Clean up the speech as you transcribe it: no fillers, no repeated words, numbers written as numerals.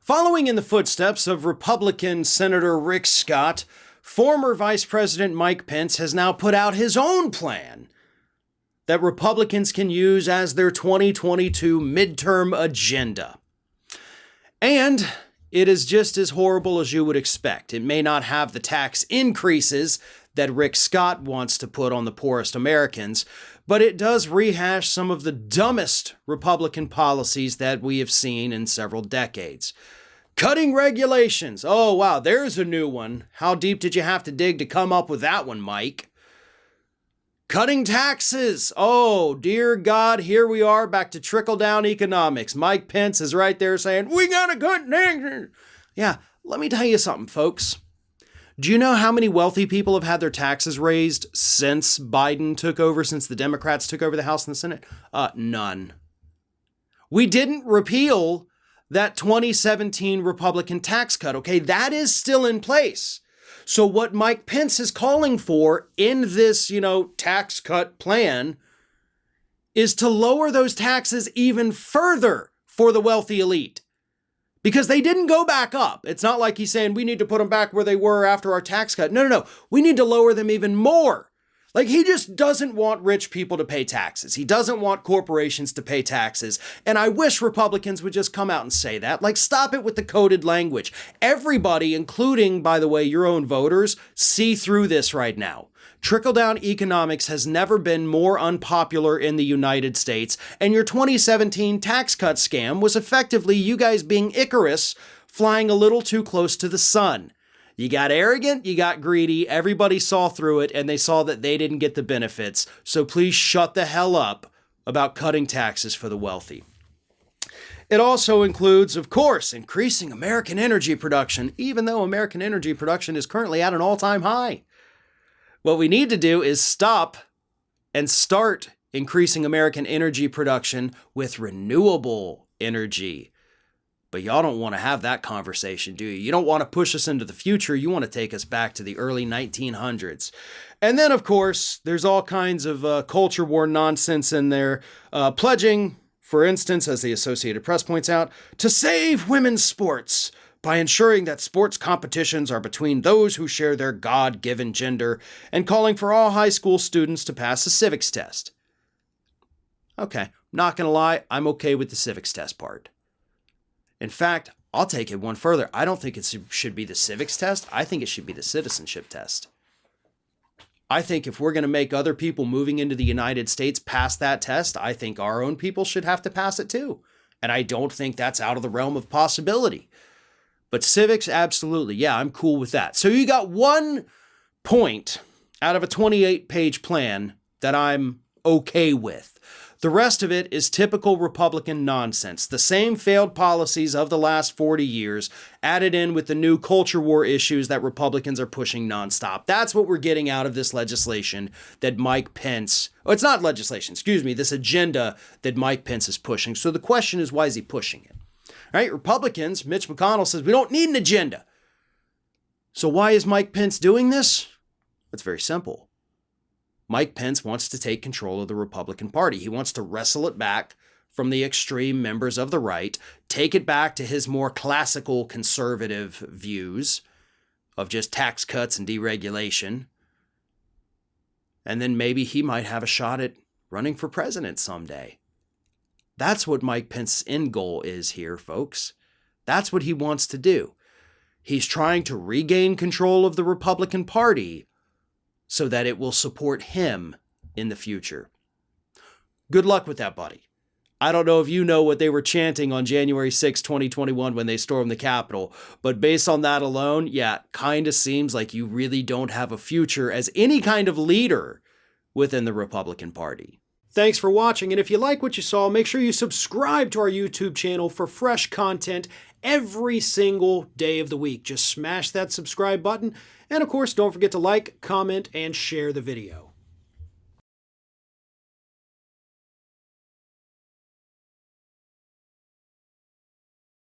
Following in the footsteps of Republican Senator Rick Scott, former Vice President Mike Pence has now put out his own plan that Republicans can use as their 2022 midterm agenda. And it is just as horrible as you would expect. It may not have the tax increases that Rick Scott wants to put on the poorest Americans, but it does rehash some of the dumbest Republican policies that we have seen in several decades. Cutting regulations. Oh, wow, there's a new one. How deep did you have to dig to come up with that one, Mike? Cutting taxes. Oh, dear God, here we are back to trickle-down economics. Mike Pence is right there saying, we gotta cut taxes. Yeah, let me tell you something, folks. Do you know how many wealthy people have had their taxes raised since Biden took over, since the Democrats took over the House and the Senate? None. We didn't repeal that 2017 Republican tax cut, okay? That is still in place. So what Mike Pence is calling for in this, tax cut plan is to lower those taxes even further for the wealthy elite. Because they didn't go back up. It's not like he's saying we need to put them back where they were after our tax cut. No. We need to lower them even more. Like, he just doesn't want rich people to pay taxes. He doesn't want corporations to pay taxes. And I wish Republicans would just come out and say that. Like, stop it with the coded language. Everybody, including, by the way, your own voters, see through this right now. Trickle-down economics has never been more unpopular in the United States, and your 2017 tax cut scam was effectively you guys being Icarus, flying a little too close to the sun. You got arrogant, you got greedy, everybody saw through it, and they saw that they didn't get the benefits. So please shut the hell up about cutting taxes for the wealthy. It also includes, of course, increasing American energy production, even though American energy production is currently at an all-time high. What we need to do is stop and start increasing American energy production with renewable energy. But y'all don't want to have that conversation, do you? You don't want to push us into the future. You want to take us back to the early 1900s. And then, of course, there's all kinds of culture war nonsense in there. Pledging, for instance, as the Associated Press points out, to save women's sports by ensuring that sports competitions are between those who share their God-given gender, and calling for all high school students to pass a civics test. Okay, not gonna lie, I'm okay with the civics test part. In fact, I'll take it one further. I don't think it should be the civics test. I think it should be the citizenship test. I think if we're going to make other people moving into the United States pass that test, I think our own people should have to pass it too. And I don't think that's out of the realm of possibility. But civics, absolutely. Yeah, I'm cool with that. So you got one point out of a 28-page plan that I'm okay with. The rest of it is typical Republican nonsense. The same failed policies of the last 40 years added in with the new culture war issues that Republicans are pushing nonstop. That's what we're getting out of this legislation that Mike Pence, it's not legislation, this agenda that Mike Pence is pushing. So the question is, why is he pushing it? All right, Republicans, Mitch McConnell says, we don't need an agenda. So why is Mike Pence doing this? It's very simple. Mike Pence wants to take control of the Republican Party. He wants to wrestle it back from the extreme members of the right, take it back to his more classical conservative views of just tax cuts and deregulation. And then maybe he might have a shot at running for president someday. That's what Mike Pence's end goal is here, folks. That's what he wants to do. He's trying to regain control of the Republican Party so that it will support him in the future. Good luck with that, buddy. I don't know if you know what they were chanting on January 6, 2021 when they stormed the Capitol, but based on that alone, yeah, kind of seems like you really don't have a future as any kind of leader within the Republican Party. Thanks for watching, and if you like what you saw, make sure you subscribe to our YouTube channel for fresh content every single day of the week. Just smash that subscribe button, and of course, don't forget to like, comment, and share the video.